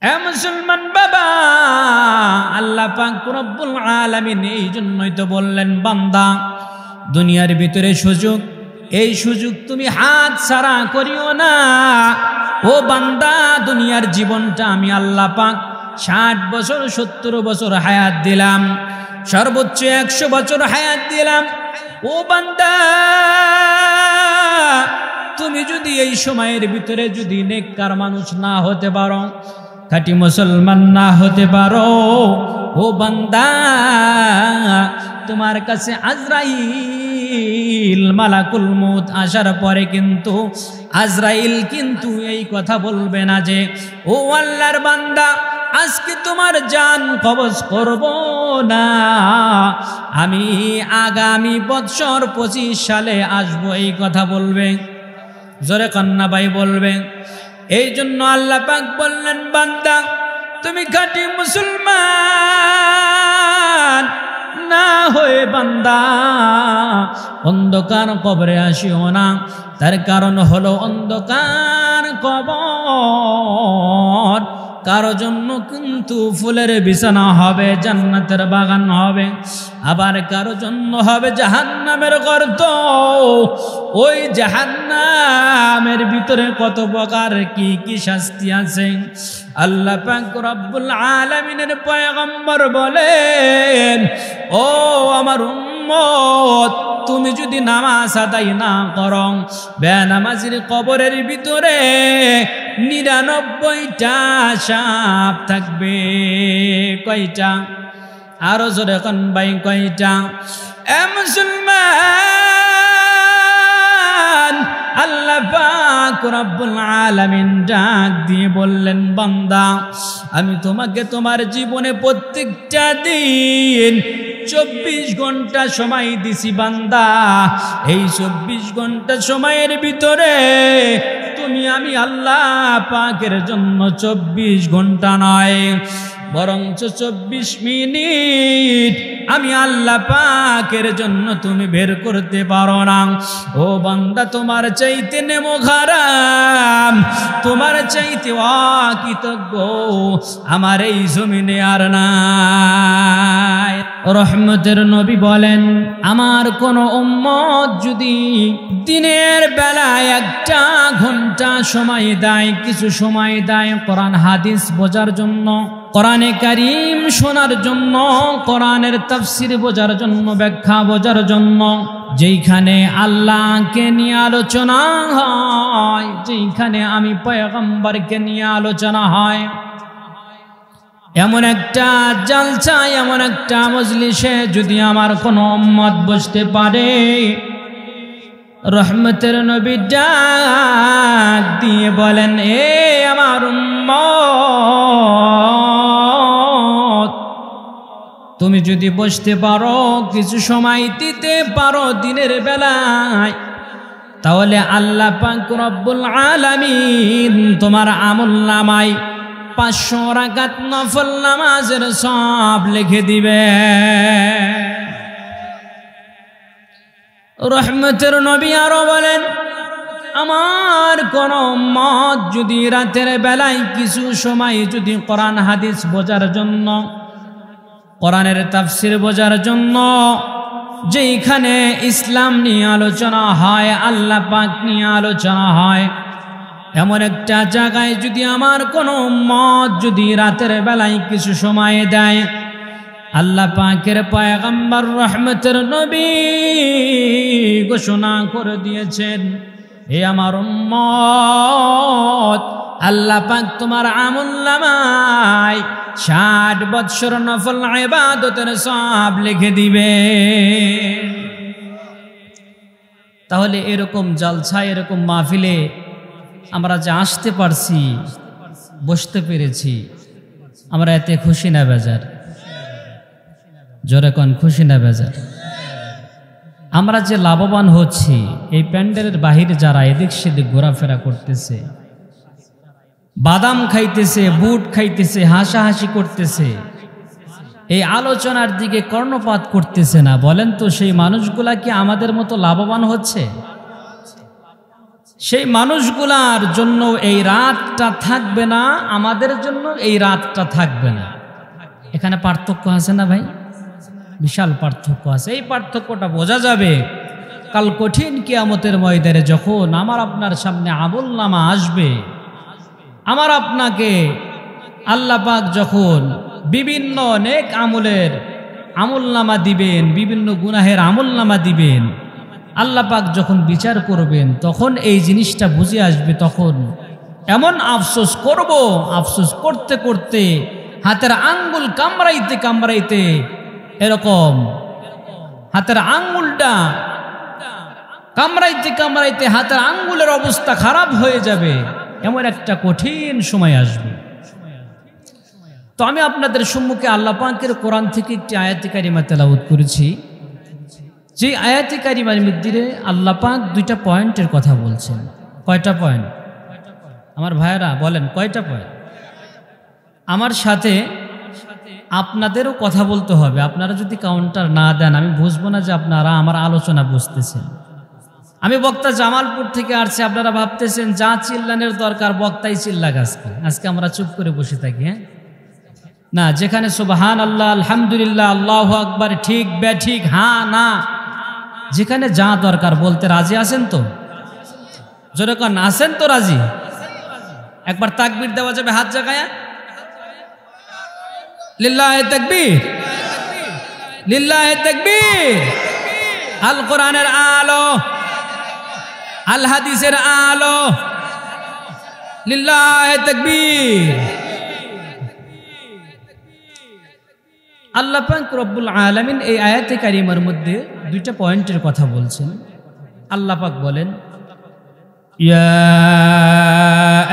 এ মুসলমান বাবা, আল্লাহ পাক রব্বুল আলামিন এই জন্যই তো বললেন, বান্দা দুনিয়ার ভিতরে সুযোগ, এই সুযোগ তুমি হাত ছাড়া করিও না। ও বান্দা, দুনিয়ার জীবনটা আমি আল্লাহ পাক 60 বছর 70 বছর হায়াত দিলাম, সর্বোচ্চ 100 বছর হায়াত দিলাম। ও বান্দা, তুমি যদি এই সময়ের ভিতরে যদি নেককার মানুষ না হতে পারো, খাঁটি মুসলমান না হতে পারো, ও বান্দা, তোমার কাছে আজরাইল মালাকুল মউত আসার পরে কিন্তু আজরাইল কিন্তু এই কথা বলবে না যে ও আল্লাহর বান্দা, আজকে তোমার জান কবজ করব না, আমি আগামী বছর 25 সালে আসবো, এই কথা বলবে। জোরে কন্যা ভাই বলবে। এই জন্য আল্লাহ পাক বললেন, বান্দা তুমি খাঁটি মুসলমান না হয়ে বান্দা অন্ধকার কবরে আসিও না। তার কারণ হলো অন্ধকার কবর কারো জন্য কিন্তু ফুলের বিছানা হবে, জান্নাতের বাগান হবে, আবার কারো জন্য হবে জাহান্নামের গর্ত। ওই জাহান্নামের ভিতরে কত প্রকার কি কি শাস্তি আছে। আল্লাহ পাক রব্বুল আলামিনের পয়গম্বর বলেন, ও আমার উম্মত, তুমি যদি নামাজ আদায় না করো, বেনামাজির কবরের ভিতরে 99টা সাপ থাকবে। কয়টা? আরো জোরে কোন ভাই, কয়টা? এ মুসলমান, আল্লাহ পাক রব্বুল আলামিন ডাক দিয়ে বললেন, বান্দা আমি তোমাকে তোমার জীবনে প্রত্যেকটা দিন 24 ঘন্টা সময় দিছি বান্দা। এই 24 ঘন্টা সময়ের ভিতরে তুমি আমি আল্লাহ পাকের জন্য 24 ঘন্টা নয়, বরঞ্চ 24 মিনিট আমি আল্লাহ পাকের জন্য তুমি বের করতে পারো না। ও বান্দা, তোমার চাইতে নেমোখারাম, তোমার চাইতে অকৃতজ্ঞ আমার এই জমিনে আর নাই। রহমতের নবী বলেন, আমার কোন উম্মত যদি দিনের বেলায় 1টা ঘন্টা সময় দেয়, কিছু সময় দেয় কোরআন হাদিস বোঝার জন্য, কোরআনে কারীম শোনার জন্য, কোরআনের তাফসীর বোঝার জন্য, ব্যাখ্যা বোঝার জন্য, যেইখানে আল্লাহকে নিয়ে আলোচনা হয়, যেইখানে আমি পয়গম্বরকে নিয়ে আলোচনা হয়, এমন একটা জালসায়, এমন একটা মজলিসে যদি আমার কোনো উম্মত বসতে পারে, রহমতের নবী ডাক দিয়ে বলেন, এ আমার উম্মত, তুমি যদি বসতে পারো, কিছু সময় দিতে পারো দিনের বেলায়, তাহলে আল্লাহ পাক রব্বুল আলামিন তোমার আমলনামায় 500 রাকাত নফল নামাজের সওয়াব লিখে দিবে। রহমতের নবী আরো বলেন, আমার কোন উম্মত যদি রাতের বেলায় কিছু সময় যদি কোরআন হাদিস বোঝার জন্য, কোরআনের তাফসীর বোঝার জন্য, যেখানে ইসলাম নিয়ে আলোচনা হয়, আল্লাহ পাক নিয়ে আলোচনা হয়, এমন একটা জায়গায় যদি আমার কোন উম্মত যদি রাতের বেলায় কিছু সময় দেয়, আল্লাহ পাকের পয়গম্বর রহমতের নবী ঘোষণা করে দিয়েছেন, হে আমার উম্মত, আল্লাহ পাক তোমার আমলনামায় 60 বৎসর নফল ইবাদতের সওয়াব লিখে দিবে। তাহলে এরকম জলসা, এরকম মাহফিলে আমরা যে আসতে পারছি, বসতে পেরেছি, আমরা এতে খুশি না বেজার? জোরে কোন, খুশি না বেজার? আমরা যে লাভবান হচ্ছি, এই প্যান্ডেলের বাহিরে যারা এদিক সেদিক ঘোরাফেরা করতেছে, বাদাম খাইতেছে, বুট খাইতেছে, হাসাহাসি করতেছে, এই আলোচনার দিকে কর্ণপাত করতেছে না, বলেন তো সেই মানুষগুলা কি আমাদের মতো লাভবান হচ্ছে? সেই মানুষগুলার জন্য এই রাতটা থাকবে না, আমাদের জন্য এই রাতটা থাকবে না। এখানে পার্থক্য আছে না ভাই? বিশাল পার্থক্য আছে। এই পার্থক্যটা বোঝা যাবে কাল কঠিন কিয়ামতের ময়দানে যখন আমার আপনার সামনে আমলনামা আসবে। আমার আপনাকে আল্লাহ পাক যখন বিভিন্ন নেক আমলের আমলনামা দিবেন, বিভিন্ন গুনাহের আমলনামা দিবেন, আল্লাহ পাক যখন বিচার করবেন তখন এই জিনিসটা বুঝে আসবে। তখন এমন আফসোস করব, আফসোস করতে করতে হাতের আঙ্গুল কামড়াইতে কামড়াইতে এরকম হাতের আঙ্গুলটা কামড়াইতে কামড়াইতে হাতের আঙ্গুলের অবস্থা খারাপ হয়ে যাবে। এমন একটা কঠিন সময় আসবে। তো আমি আপনাদের সম্মুখে আল্লাহ পাকের কোরআন থেকে একটি আয়াতে কারিমা তেলাওয়াত করেছি। যে আয়াতে কারিমার মধ্যে আল্লাহ পাক দুইটা পয়েন্টের কথা বলছেন। কয়টা পয়েন্ট আমার ভাইয়েরা বলেন, কয়টা পয়েন্ট? আমার সাথে আপনাদেরও কথা বলতে হবে। আপনারা যদি কাউন্টার না দেন আমি বুঝবো না যে আপনারা আমার আলোচনা বুঝতেছেন। আমি বক্তা জামালপুর থেকে আসছি, আপনারা ভাবতেছেন যা চিল্লানের দরকার বক্তাই চিল্লাক। আজকে আমরা চুপ করে বসে থাকি। হ্যাঁ না, যেখানে সুবহান আল্লাহ, আলহামদুলিল্লাহ, আল্লাহু আকবার, ঠিক বেঠিক, হ্যাঁ না, যেখানে যা দরকার বলতে রাজি আছেন তো? যেরকম আছেন তো রাজি? একবার তাকবীর দেওয়া যাবে হাত জাগায়া? লিল্লাহে তাকবীর, লিল্লাহে তাকবীর। আল কোরআনের আলো, আল হাদিসের আলো, লিল্লাহে তাকবীর। আল্লাহ পাক রব্বুল আলামিন এই আয়াতে কারিমার মধ্যে দুইটা পয়েন্টের কথা বলছেন। আল্লাহ পাক বলেন, ইয়া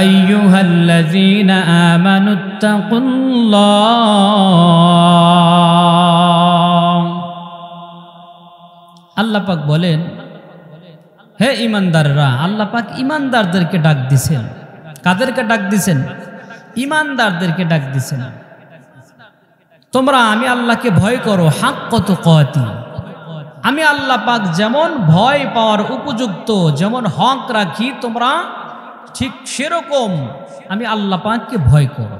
আইয়ুহাল্লাযীনা আমানুত্তাকুল্লাহ। আল্লাহ পাক বলেন, হে ঈমানদাররা। আল্লাহ পাক ঈমানদারদেরকে ডাক দিছেন। কাদেরকে ডাক দিছেন? ঈমানদারদেরকে ডাক দিছেন। তোমরা আমি আল্লাহকে ভয় করো, হাক্কা তুকাতি। আমি আল্লাহ পাক যেমন ভয় পাওয়ার উপযুক্ত, যেমন হক রাখি তোমরা ঠিক সেরকম আমি আল্লাহ পাককে ভয় করো।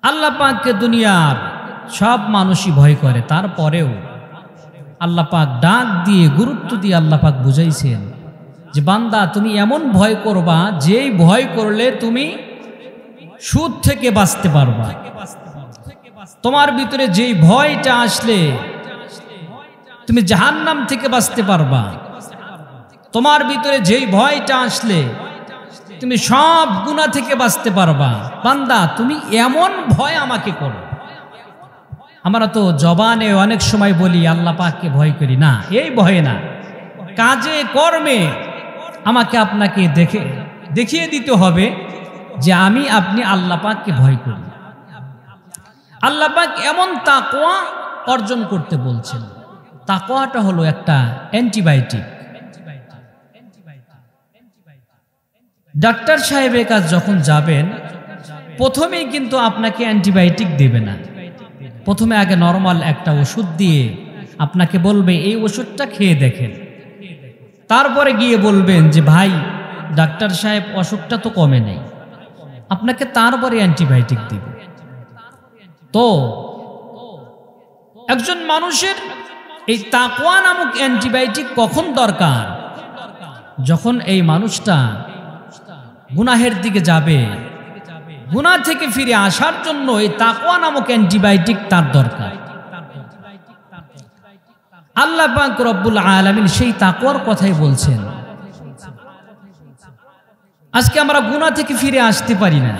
আল্লাহ পাককে দুনিয়ার সব মানুষই ভয় করে, তারপরেও আল্লাহ পাক ডাক দিয়ে গুরুত্ব দিয়ে আল্লাহ পাক বুঝাইছেন যে বান্দা তুমি এমন ভয় করবা যেই ভয় করলে তুমি সুদ থেকে বাঁচতে পারবা। তোমার ভিতরে যেই ভয়টা আসলে তুমি জাহান্নাম থেকে বাঁচতে পারবা। তোমার ভিতরে যেই ভয়টা আসলে তুমি সব গুনাহ থেকে বাঁচতে পারবা। বান্দা তুমি এমন ভয় আমাকে করো। আমরা তো জবানে অনেক সময় বলি আল্লাহ পাককে ভয় করি, না, এই ভয়ে না, কাজে কর্মে আমাকে আপনাকে দেখিয়ে দিতে হবে যে আমি আপনি আল্লাহ পাককে ভয় করি। আল্লাহ পাক এমন তাকওয়া অর্জন করতে বলছেন। তাকওয়াটা হলো একটা অ্যান্টিবায়োটিক। ডাক্তার সাহেবের কাছে যখন যাবেন প্রথমেই কিন্তু আপনাকে অ্যান্টিবায়োটিক দেবে না। প্রথমে আগে নরমাল একটা ওষুধ দিয়ে আপনাকে বলবে এই ওষুধটা খেয়ে দেখেন। তারপরে গিয়ে বলবেন যে ভাই ডাক্তার সাহেব অসুখটা তো কমে নেই, আপনাকে তারপরে অ্যান্টিবায়োটিক দিবে। তো একজন মানুষের এই তাকওয়া নামক অ্যান্টিবায়োটিক কখন দরকার? যখন এই মানুষটা গুনাহের দিকে যাবে, গুনাহ থেকে ফিরে আসার জন্য এই তাকওয়া নামক অ্যান্টিবায়োটিক তার দরকার। আল্লাহ পাক রব্বুল আলামিন সেই তাকওয়ার কথাই বলছেন। আজকে আমরা গুনাহ থেকে ফিরে আসতে পারি না।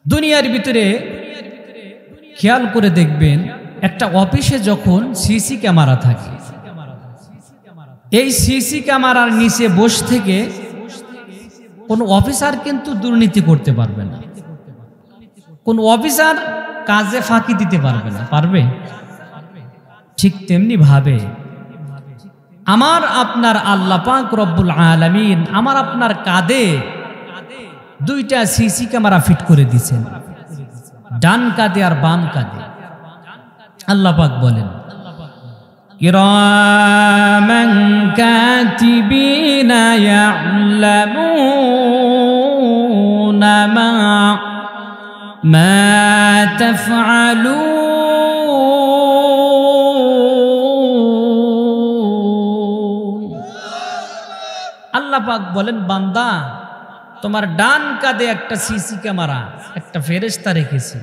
দুনিয়ার ভিতরে খেয়াল করে দেখবেন একটা অফিসে যখন সিসি ক্যামেরা থাকে, এই সিসি ক্যামেরার নিচে বসে থেকে কোন অফিসার কিন্তু দুর্নীতি করতে পারবে না। কোন অফিসার কাজে ফাঁকি দিতে পারবে না। পারবে? ঠিক তেমনি ভাবে আমার আপনার আল্লাহ পাক রব্বুল আলামিন আমার আপনার কাঁধে দুইটা সিসি ক্যামেরা ফিট করে দিয়েছেন, ডান কাঁধে আর বাম কাঁধে। আল্লাহ পাক বলেন কিরামান কাতিবিনা ইয়া'লামুনা মা তাফআলুন। আল্লাহ পাক বলেন, বান্দা তোমার ডান কাঁধে একটা সিসি ক্যামেরা, একটা ফেরেশতা রেখেছি,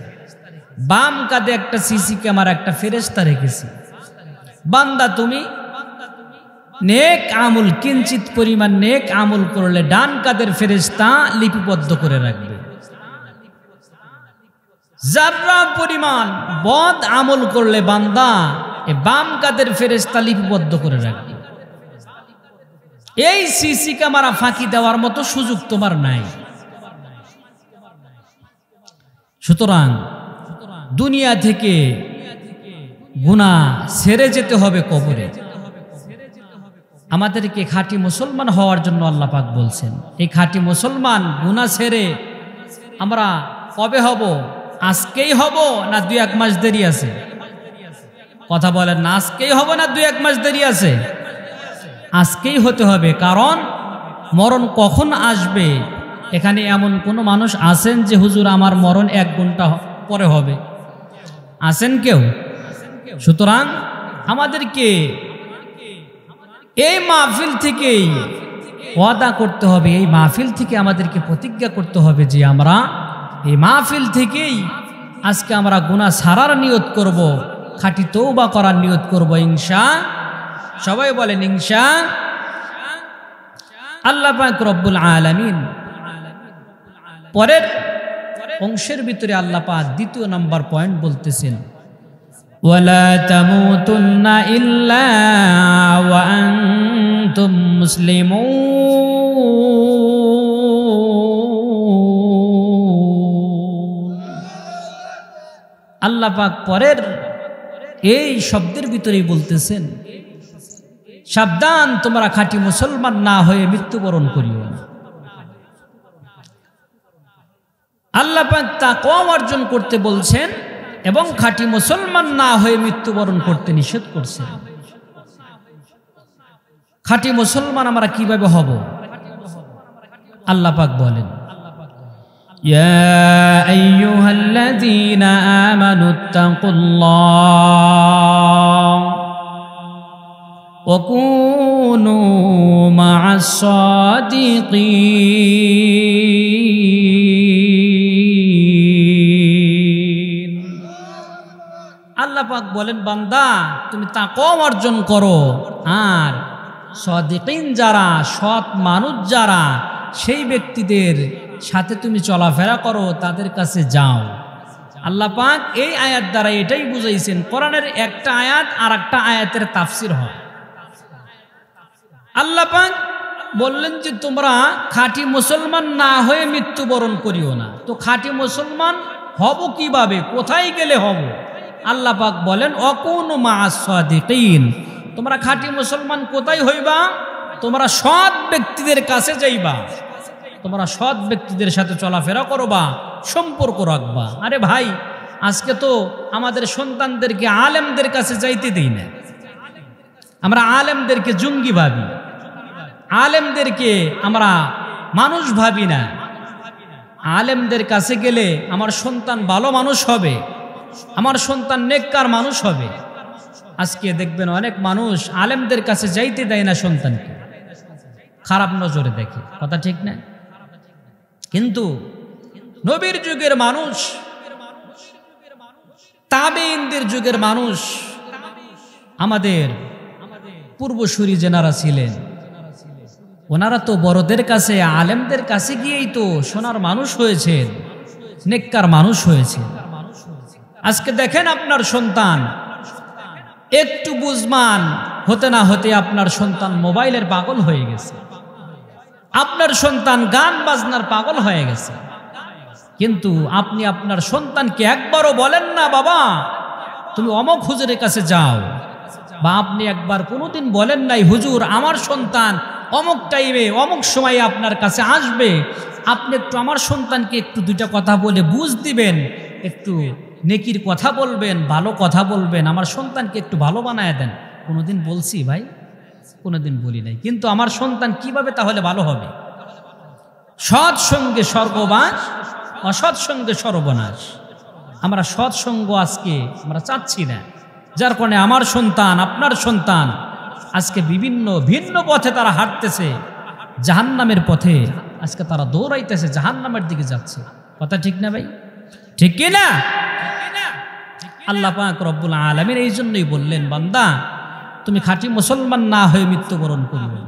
বাম কাঁধে একটা সিসি ক্যামেরা, একটা ফেরেশতা রেখেছি। বান্দা তুমি নেক আমল, কিঞ্চিত পরিমাণ নেক আমল করলে ডান কাঁধের ফেরেশতা লিপিবদ্ধ করে রাখবে, যারা পরিমাণ বদ আমল করলে বান্দা এই বাম কাঁধের ফেরেশতা লিপিবদ্ধ করে রাখবে। এই সিসি ক্যামেরা ফাঁকি দেওয়ার মতো সুযোগ তোমার নাই। সুতরাং দুনিয়া থেকে গুনাহ ছেড়ে যেতে হবে কবরে। আমাদেরকে খাঁটি মুসলমান হওয়ার জন্য আল্লাহ পাক বলছেন, এই খাঁটি মুসলমান গুনাহ ছেড়ে আমরা কবে হব? আজকেই হব না 2-1 মাস দেরি আছে? কথা বলেন না, আজকেই হব না 2-1 মাস দেরি আছে? আজকেই হতে হবে। কারণ মরণ কখন আসবে এখানে এমন কোনো মানুষ আছেন যে হুজুর আমার মরণ 1 ঘন্টা পরে হবে? আছেন কেউ? সুতরাং আমাদেরকে এই মাহফিল থেকেই ওয়াদা করতে হবে, এই মাহফিল থেকে আমাদেরকে প্রতিজ্ঞা করতে হবে যে আমরা এই মাহফিল থেকেই আজকে আমরা গুনাহ ছাড়ার নিয়ত করব, খাঁটি তওবা করার নিয়ত করব ইনশাআল্লাহ। সবাই বলেন ইনশাআল্লাহ। আল্লাহ পাক রব্বুল আলামিন পরের অংশের ভিতরে আল্লাহ পাক 2 নম্বর পয়েন্ট বলতেছেন, ওয়ালা তামুতুন্না ইল্লা ওয়া আনতুম মুসলিমুন। আল্লাহ পাক পরের এই শব্দের ভিতরেই বলতেছেন, সাবধান তোমরা খাঁটি মুসলমান না হয়ে মৃত্যুবরণ করিও না। আল্লাহ পাক তাকওয়া অর্জন করতে বলছেন এবং খাঁটি মুসলমান না হয়ে মৃত্যুবরণ করতে নিষেধ করছেন। খাঁটি মুসলমান আমরা কিভাবে হব? আল্লাহ পাক বলেন, ইয়া আইয়ুহাল্লাযীনা আমানুত্তাকুল্লাহ ওয়া কুনু মা'আস সাদিকিন। আল্লাহ পাক বলেন, বান্দা তুমি তাকওয়া অর্জন করো আর সাদিকিন যারা, সৎ মানুষ যারা, সেই ব্যক্তিদের সাথে তুমি চলাফেরা করো, তাদের কাছে যাও। আল্লাহ পাক এই আয়াত দ্বারা এটাই বুঝাইছেন, কোরআনের একটা আয়াত আর একটা আয়াতের তাফসির হয়। আল্লাহ পাক বললেন যে তোমরা খাঁটি মুসলমান না হয়ে মৃত্যুবরণ করিও না। তো খাঁটি মুসলমান হব কিভাবে, কোথায় গেলে হব? আল্লাহ পাক বলেন, ওয়াকুনু মা'আস সাদিকিন। তোমরা খাঁটি মুসলমান কোথায় হইবা? তোমরা সৎ ব্যক্তিদের কাছে যাইবা, তোমরা সৎ ব্যক্তিদের সাথে চলাফেরা করবা, সম্পর্ক রাখবা। আরে ভাই, আজকে তো আমাদের সন্তানদেরকে আলেমদের কাছে যাইতে দেই না। আমরা আলেমদেরকে জঙ্গি ভাবি, আলেমদেরকে আমরা মানুষ ভাবি না। আলেমদের কাছে গেলে আমার সন্তান ভালো মানুষ হবে, আমার সন্তান নেককার মানুষ হবে। আজকে দেখবেন অনেক মানুষ আলেমদের কাছে যাইতে দেয় না, সন্তানকে খারাপ নজরে দেখে। কথা ঠিক না? কিন্তু নবীর যুগের মানুষ, তাবেঈনদের যুগের মানুষ, আমাদের পূর্বসূরি যেনারা ছিলেন, ওনারা তো বড়দের কাছে, আলেমদের কাছে গিয়েই তো সোনার মানুষ হয়েছেন, নেককার মানুষ হয়েছে। আজকে দেখেন আপনার সন্তান একটু বুঝমান হতে না হতে আপনার সন্তান মোবাইলের পাগল হয়ে গেছে, আপনার সন্তান গান বাজনার পাগল হয়ে গেছে। কিন্তু আপনি আপনার সন্তানকে একবারও বলেন না, বাবা তুমি অমুক হুজুরের কাছে যাও, বা আপনি একবার কোনোদিন বলেন নাই, হুজুর আমার সন্তান অমুক টাইমে অমুক সময়ে আপনার কাছে আসবে, আপনি একটু আমার সন্তানকে একটু 2টা কথা বলে বুঝ দিবেন, একটু নেকির কথা বলবেন, ভালো কথা বলবেন, আমার সন্তানকে একটু ভালো বানায় দেন। কোনোদিন বলছি ভাই? কোনোদিন বলি নাই। কিন্তু আমার সন্তান কিভাবে তাহলে ভালো হবে? সৎ সঙ্গে স্বর্গবাস, অসৎ সঙ্গে সর্বনাশ। আমরা সৎসঙ্গ আজকে আমরা চাচ্ছি না, যার কারণে আমার সন্তান, আপনার সন্তান আজকে বিভিন্ন ভিন্ন পথে তারা হাঁটতেছে, জাহান্নামের পথে আজকে তারা দৌড়াইতেছে, জাহান্নামের দিকে যাচ্ছে। কথা ঠিক না ভাই? ঠিক কি না? আল্লাহ পাক রব্বুল আলামিন এই জন্যই বললেন, বান্দা তুমি খাঁটি মুসলমান না হয়ে মৃত্যুবরণ করবে।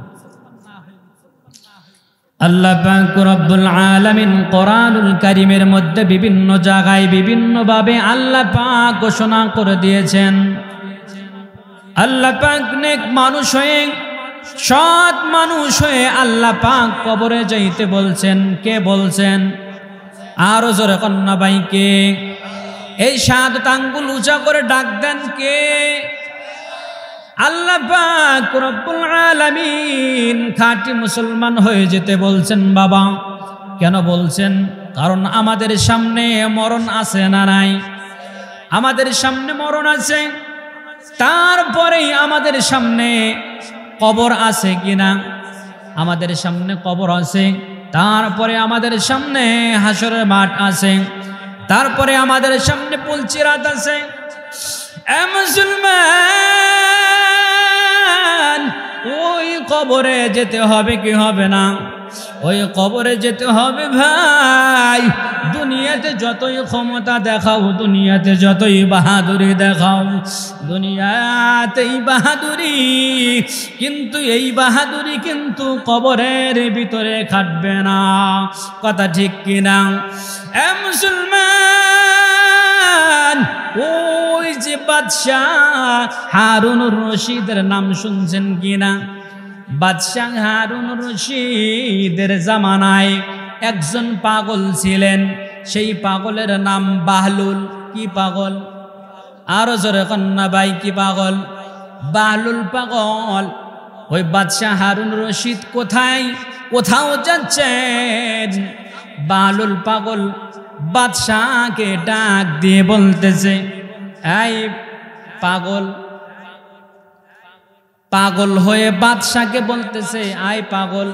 আল্লাহ পাক রব্বুল আলামিন কোরআনুল কারীমের মধ্যে বিভিন্ন জায়গায় বিভিন্নভাবে আল্লাহ পাক ঘোষণা করে দিয়েছেন। আল্লাহ পাক নেক মানুষ হয়ে, সৎ মানুষ হয়ে আল্লাহ পাক কবরে যাইতে বলছেন। কে বলছেন? আরো জোরে কন্যা ভাই কে? এই 7 আঙ্গুল উঁচা করে ডাক দেন কে? আল্লাহ পাক রব্বুল আলামিন খাঁটি মুসলমান হয়ে যেতে বলছেন। বাবা কেন বলছেন? কারণ আমাদের সামনে মরণ আছে না নাই? আমাদের সামনে মরণ আছে, তারপরেই আমাদের সামনে কবর আছে কিনা? আমাদের সামনে কবর আছে, তারপরে আমাদের সামনে হাসরের মাঠ আছে, তারপরে আমাদের সামনে পুলসিরাত আছে। এ মুসলমান, ওই কবরে যেতে হবে কি হবে না? ওই কবরে যেতে হবে ভাই। দুনিয়াতে যতই ক্ষমতা দেখাও, দুনিয়াতে যতই বাহাদুরি দেখাও, দুনিয়াতেই বাহাদুরি, কিন্তু এই বাহাদুরি কিন্তু কবরের ভিতরে খাটবে না। কথা ঠিক কিনা? এ মুসলমান, ওই যে বাদশাহ হারুনুর রশিদের নাম শুনছেন কিনা? বাদশাহ হারুনুর রশিদের জামানায় একজন পাগল ছিলেন। সেই পাগলের নাম বাহলুল। কি পাগল? আরো জোরে কন্যা ভাই, কি পাগল? বাহলুল পাগল। ওই বাদশাহ হারুনুর রশিদ কোথাও যাচ্ছেন, বাহলুল পাগল বাদশাহকে ডাক দিয়ে বলতেছে, এই পাগল। পাগল হয়ে বাদশাহকে বলতেছে, আই পাগল,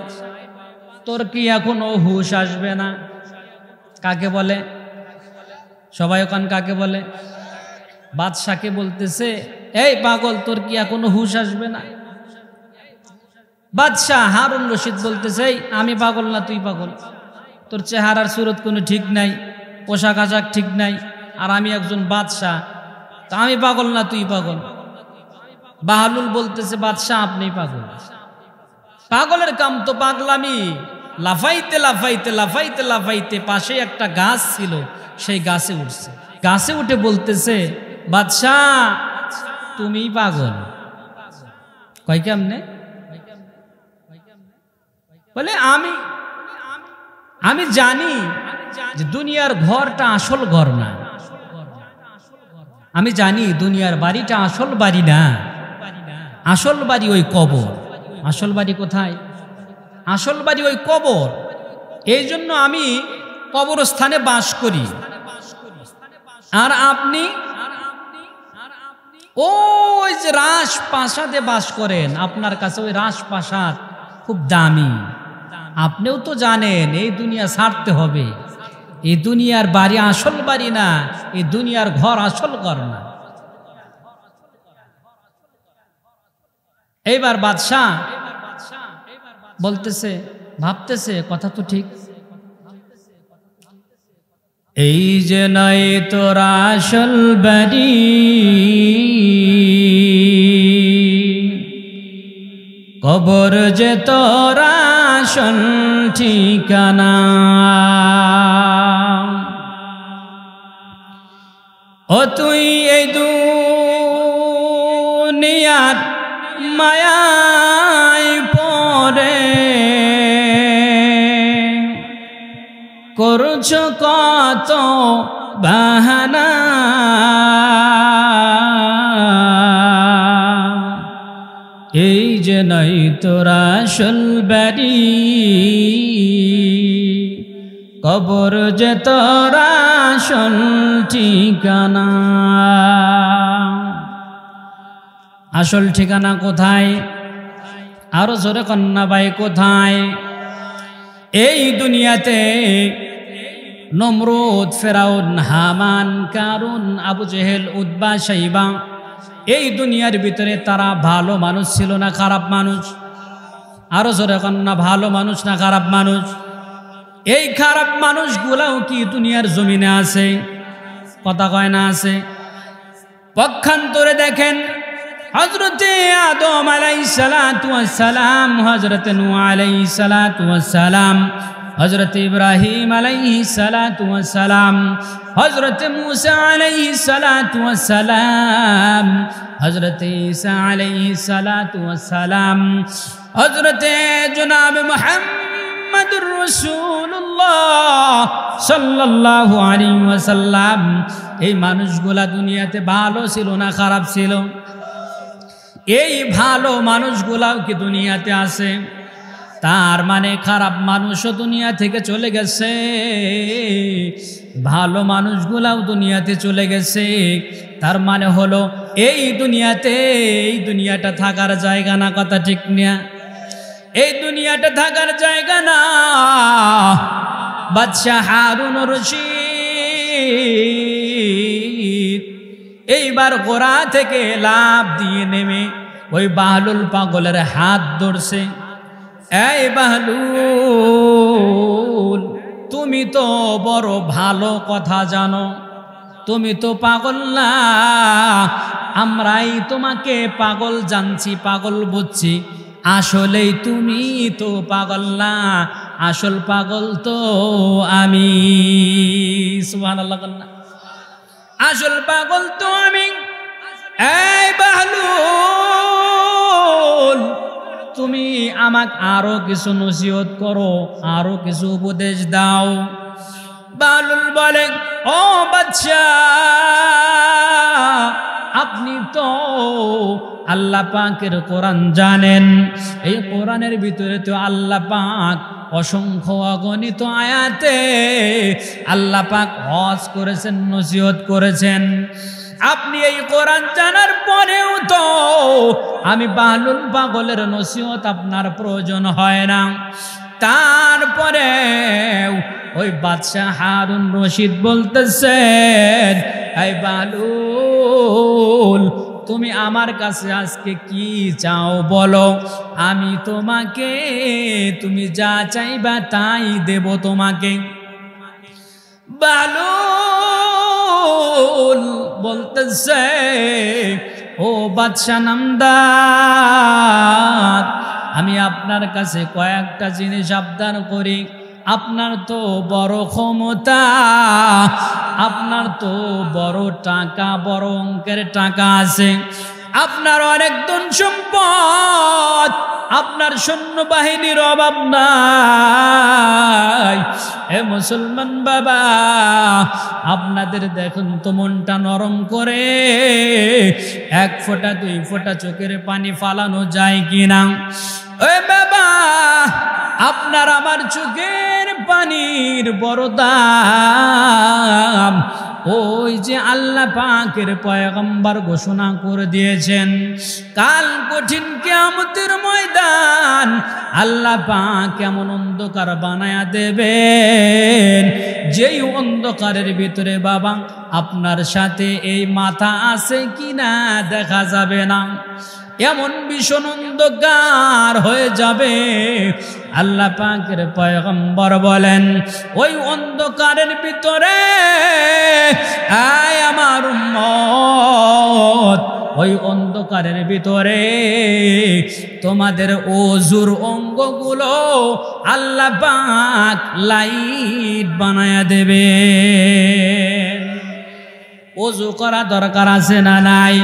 তোর কি এখনো হুশ আসবে না? কাকে বলে? সবাই ওখান কাকে বলে? বাদশাহকে বলতেছে, এই পাগল, তোর কি এখনো হুশ আসবে না? বাদশাহ হারুন রশিদ বলতেছে, আমি পাগল না তুই পাগল? তোর চেহারার সুরত কোনো ঠিক নাই, পোশাক আশাক ঠিক নাই, আর আমি একজন বাদশাহ, তা আমি পাগল না তুই পাগল? বাহলুল বলতেছে, বাদশাহ আপনি পাগল। পাগলের কাম তো পাগলামি। লাফাইতে লাফাইতে লাফাইতে লাফাইতে পাশে একটা গাছ ছিল, সেই গাছে উঠছে। গাছে উঠে বলতেছে, বাদশাহ তুমি পাগল। কয় কেমনে? বলে আমি জানি যে দুনিয়ার ঘরটা আসল ঘর না। আমি জানি দুনিয়ার বাড়িটা আসল বাড়ি না। আসল বাড়ি ওই কবর। আসল বাড়ি কোথায়? আসল বাড়ি ওই কবর। এই জন্য আমি কবরস্থানে বাস করি। আর আপনি ওই যে রাজপ্রাসাদে বাস করেন, আপনার কাছে ওই রাজপ্রাসাদ খুব দামি। আপনিও তো জানেন এই দুনিয়া ছাড়তে হবে। এই দুনিয়ার বাড়ি আসল বাড়ি না, এই দুনিয়ার ঘর আসল ঘর না। এইবার বাদশাহ বলতেছে, ভাবতেছে কথা তো ঠিক। এই যে নাই তোর আসল বাড়ি, কবর যে তোর আসল ঠিকানা। ও তুই এই দুনিয়ার মায়ায় পড়ে করছো কত বাহানা। এই যে নাই তোর আসল বাড়ি, কবর যে তোর আসল ঠিকানা। আসল ঠিকানা কোথায়? আরো জোরে কন্যা ভাই কোথায়? এই দুনিয়াতে নমরুদ, ফেরাউন, হামান, কারুন, আবু জেহেল, উতবা, শাইবা, এই দুনিয়ার ভিতরে তারা ভালো মানুষ ছিল না খারাপ মানুষ? আরো জোরে কন্যা, ভালো মানুষ না খারাপ মানুষ? এই খারাপ মানুষগুলাও কি দুনিয়ার জমিনে আছে? কথা কয় না আছে? পক্ষান্তরে দেখেন হযরতে আদম আলাইহিস সালাতু ওয়াস সালাম, হযরতে নূহ আলাইহিস সালাতু ওয়াস সালাম, হযরতে ইব্রাহিম আলাইহিস সালাতু ওয়াস সালাম, হযরতে মূসা আলাইহিস সালাতু ওয়াস সালাম, হযরতে ঈসা আলাইহিস সালাতু ওয়াস সালাম, হযরতে জনাব মুহাম্মদুর রাসূলুল্লাহ সাল্লাল্লাহু আলাইহি ওয়াসাল্লাম, এই মানুষগুলা দুনিয়াতে ভালো ছিল না খারাপ ছিল? এই ভালো মানুষগুলাও কি দুনিয়াতে আছে? তার মানে খারাপ মানুষও দুনিয়া থেকে চলে গেছে, ভালো মানুষগুলাও দুনিয়াতে চলে গেছে। তার মানে হলো এই দুনিয়াতে, এই দুনিয়াটা থাকার জায়গা না। কথা ঠিক না? এই দুনিয়াটা থাকার জায়গা না। বাদশাহ হারুন রশিদ এইবার ঘোড়া থেকে লাফ দিয়ে নেমে ওই বাহলুল পাগলের হাত ধরছে। এই বাহলুল, তুমি তো বড় ভালো কথা জানো, তুমি তো পাগল না, আমরাই তোমাকে পাগল জানছি, পাগল বুঝছি। আসলেই তুমি তো পাগল না, আসল পাগল তো আমি। সুবহানাল্লাহ। আসল পাগল তো আমি। এই বাহলুল, তুমি আমাকে আরো কিছু নসিহত করো, আরো কিছু উপদেশ দাও। বাহলুল বলে, ও বাদশাহ, আপনি তো আল্লাহ পাকের কোরআন জানেন। এই কোরআনের ভিতরে তো আল্লাহ পাক অসংখ্য অগণিত আয়াতে আল্লাহ পাক ওয়াজ করেছেন, নসিহত করেছেন। আপনি এই কোরআন জানার পরেও তো আমি বাহলুল পাগলের নসিহত আপনার প্রয়োজন হয় না। তারপরে ওই বাদশাহ হারুন রশিদ বলতেছেন, এই বাহলুল, তুমি আমার কাছে আজকে কি চাও বলো, আমি তোমাকে, তুমি যা চাইবা তাই দেব তোমাকে। বাহলুল বলতেছে, ও বাদশাহ নামদার, আমি আপনার কাছে কয়েকটা জিনিস আবদার করি। আপনার তো বড় ক্ষমতা, আপনার তো বড় টাকা, বড় অঙ্কের টাকা আছে, আপনার অনেক ধন সম্পদ, আপনার সৈন্যবাহিনীর অভাব নাই। এ মুসলমান বাবা, আপনাদের দেখুন তো মনটা নরম করে এক ফোঁটা দুই ফোঁটা চোখের পানি ফালানো যায় কিনা? এ বাবা, আপনার আমার চোখের পানির বড় দাম। ওই যে আল্লাহ পাকের পয়গম্বর ঘোষণা করে দিয়েছেন, কাল কঠিন কিয়ামতের ময়দান আল্লাহ পাক এমন অন্ধকার বানায়া দেবেন, যেই অন্ধকারের ভিতরে বাবা আপনার সাথে এই মাথা আছে কিনা দেখা যাবে না। এমন ভীষণ অন্ধকার হয়ে যাবে। আল্লাহ পাকের পয়গম্বর বলেন, ওই অন্ধকারের ভিতরে আয় আমার উম্মত, ওই অন্ধকারের ভিতরে তোমাদের ওযুর অঙ্গগুলো আল্লাহ পাক লাইট বানায়া দেবে। ওযু করা দরকার আছে না নাই?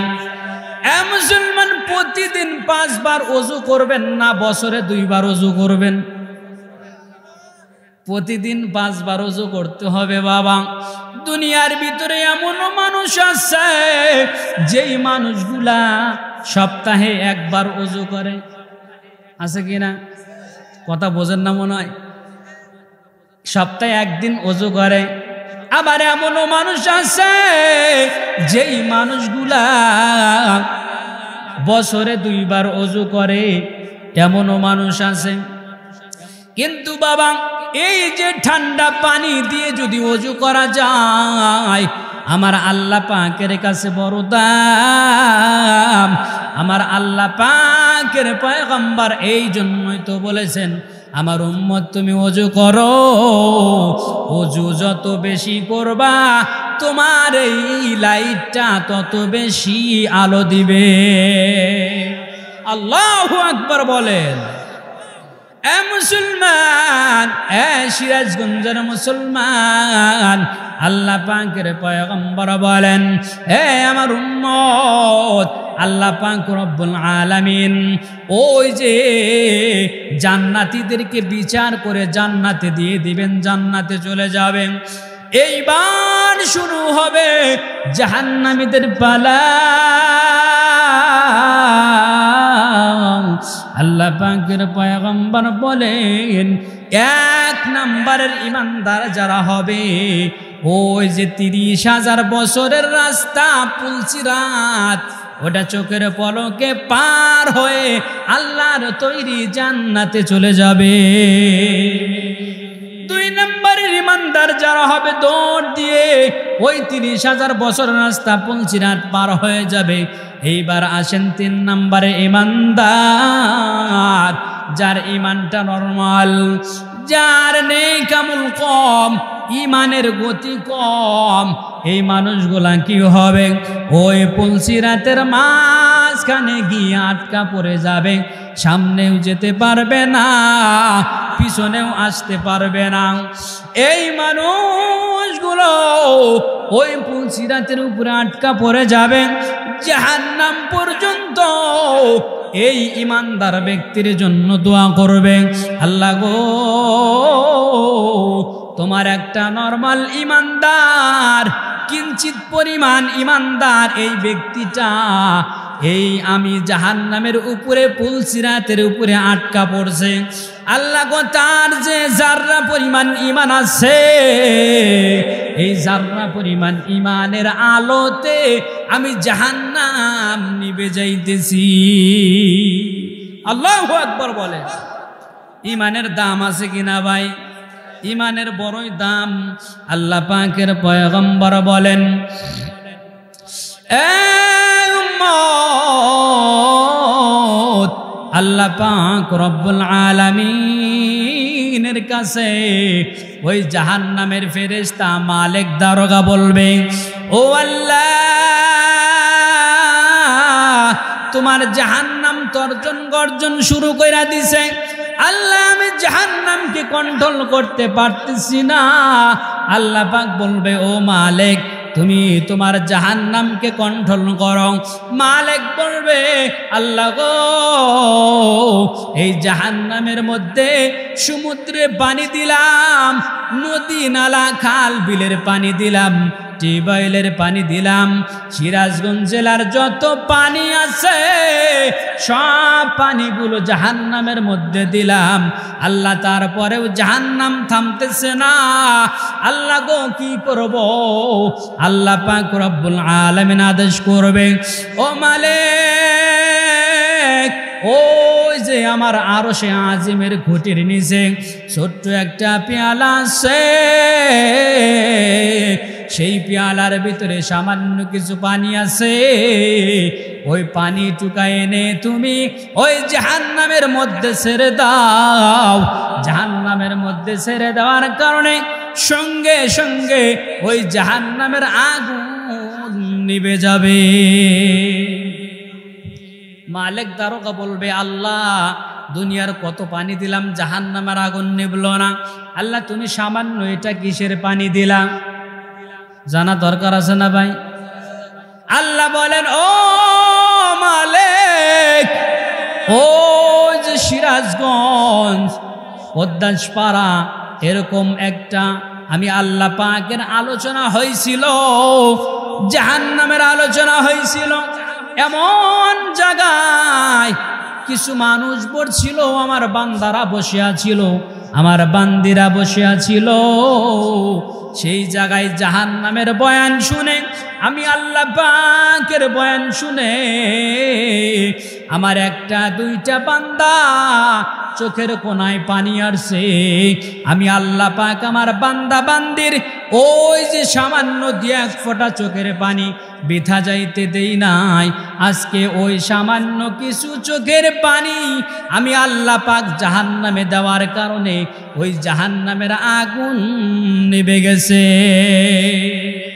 এ মুসলমান, প্রতিদিন 5 বার ওযু করবেন না বছরে 2 বার ওযু করবেন? প্রতিদিন 5 বার ওযু করতে হবে বাবা। দুনিয়ার ভিতরে এমন মানুষ আছে যেই মানুষগুলা সপ্তাহে 1 বার ওযু করে, আছে কিনা? কথা বোঝেন না মনে হয়। সপ্তাহে 1 দিন ওযু করে। আবার এমনও মানুষ আছে যেই মানুষগুলা বছরে 2 বার ওযু করে, এমনও মানুষ আছে। কিন্তু বাবা এই যে ঠান্ডা পানি দিয়ে যদি ওযু করা যায়, আমার আল্লাহ পাকের কাছে বড় দাম। আমার আল্লাহ পাকের পয়গম্বর এই জন্যই তো বলেছেন, আমার উম্মত তুমি ওযু করো, ওযু যত বেশি করবা তোমার এই লাইটটা তত বেশি আলো দিবে। আল্লাহু আকবার বলেন। এ মুসলমান, এ সিরাজগঞ্জের মুসলমান, আল্লাহ পাকের পয়গম্বর বলেন, হে আমার উম্মত, আল্লাহ পাক রব্বুল আলামিন ওই যে জান্নাতীদেরকে বিচার করে জান্নাতে দিয়ে দিবেন, জান্নাতে চলে যাবেন। এইবার শুরু হবে জাহান্নামীদের পালা। আল্লাহ পাকের পয়গম্বর বলেন, 1 নম্বরের ইমানদার যারা হবে, ওই যে 30,000 বছরের রাস্তা পুলসিরাত, ওটা চোখের পলকে পার হয়ে আল্লাহর তৈরি জান্নাতে চলে যাবে। 2 নম্বরের ইমানদার যারা হবে, দৌড় দিয়ে ওই 30,000 বছর রাস্তা পুলসিরাত পার হয়ে যাবে। এইবার আসেন 3 নম্বরে ইমানদার, যার ইমানটা নরমাল, যার নেক আমল কম, ইমানের গতি কম, এই মানুষগুলা কি হবে? ওই পুলসিরাতের মাঝখানে গিয়ে আটকা পড়ে যাবে, সামনেও যেতে পারবে না, পিছনেও আসতে পারবে না। এই মানুষগুলো ওই পুলসিরাতের উপরে আটকা পড়ে যাবে জাহান্নাম পর্যন্ত। এই ইমানদার ব্যক্তির জন্য দোয়া করবে, আল্লাহ গো, তোমার একটা নরমাল ইমানদার, কিঞ্চিত পরিমাণ ইমানদার এই ব্যক্তিটা, এই আমি জাহান্নামের উপরে পুলসিরাতের উপরে আটকা পড়ছে, আল্লাহ গো, তার যে জাররা পরিমাণ ঈমান আছে, এই জাররা পরিমাণ ঈমানের আলোতে আমি জাহান্নাম নিভে যাইতেছি। আল্লাহু আকবার বলে। ঈমানের দাম আছে কিনা ভাই? ঈমানের বড়ই দাম। আল্লাহ পাকের পয়গম্বর বলেন, এ উম্মত, আল্লাহ পাক রব্বুল আলামিনের কাছে ওই জাহান্নামের ফেরেশতা মালিক দারোগা বলবে, ও আল্লাহ, তোমার জাহান্নাম তর্জন গর্জন শুরু কইরা দিছে, আল্লাহ আমি জাহান্নামকে কন্ট্রোল করতে পারতেছি না। আল্লাহ পাক বলবে, ও মালিক, তুমি তোমার জাহান্নামকে কন্ট্রোল করো। মালিক বলবে, আল্লাহ গো, এই জাহান্নামের মধ্যে সমুদ্রে পানি দিলাম, নদী নালা খাল বিলের পানি দিলাম, টিউবওয়েলের পানি দিলাম, সিরাজগঞ্জ জেলার যত পানি আছে সব পানিগুলো জাহান্নামের মধ্যে দিলাম। আল্লাহ তারপরেও জাহান্নাম থামতেছে না। আল্লাহ গো, কি করব? আল্লাহ পাক রব্বুল আলামিন আদেশ করবে, ও মালিক, ওই যে আমার আরশে আজিমের ঘটির নিচে ছোট্ট একটা পেয়ালা আছে, সেই পেয়ালার ভিতরে সামান্য কিছু পানি আছে, ওই পানি টুকা এনে তুমি ওই জাহান্নামের মধ্যে ছেড়ে দাও। জাহান্নামের মধ্যে ছেড়ে দেওয়ার কারণে সঙ্গে সঙ্গে ওই জাহান্নামের আগুন নিভে যাবে। মালিক দারোগা বলবে, আল্লাহ, দুনিয়ার কত পানি দিলাম, জাহান্নামের আগুন নিভল না। আল্লাহ, তুমি সামান্য এটা কিসের পানি দিলা? জানা দরকার আছে না ভাই? আল্লাহ বলেন, ও মালিক, ও যে সিরাজগঞ্জ, পদ্মাসপাড়া, এরকম একটা আমি আল্লাহ পাকের আলোচনা হয়েছিল, জাহান্নামের আলোচনা হয়েছিল। এমন জায়গায় কিছু মানুষ পড়ছিল, আমার বান্দারা বসে আছিল, আমার বান্দিরা বসে আছিল, সেই জায়গায় জাহান্নামের বয়ান শুনে, আমি আল্লাহ পাকের বয়ান শুনে আমার একটা দুইটা বান্দা চোখের কোনায় পানি আসছে। আমি আল্লাহ পাক আমার বান্দা বান্দির ওই যে সামান্য দিয়ে এক ফোঁটা চোখের পানি বৃথা যাইতে দেই নাই। আজকে ওই সামান্য কিছু চোখের পানি আমি আল্লাহ পাক জাহান্নামে দেওয়ার কারণে ওই জাহান্নামের আগুন নিভে গেছে।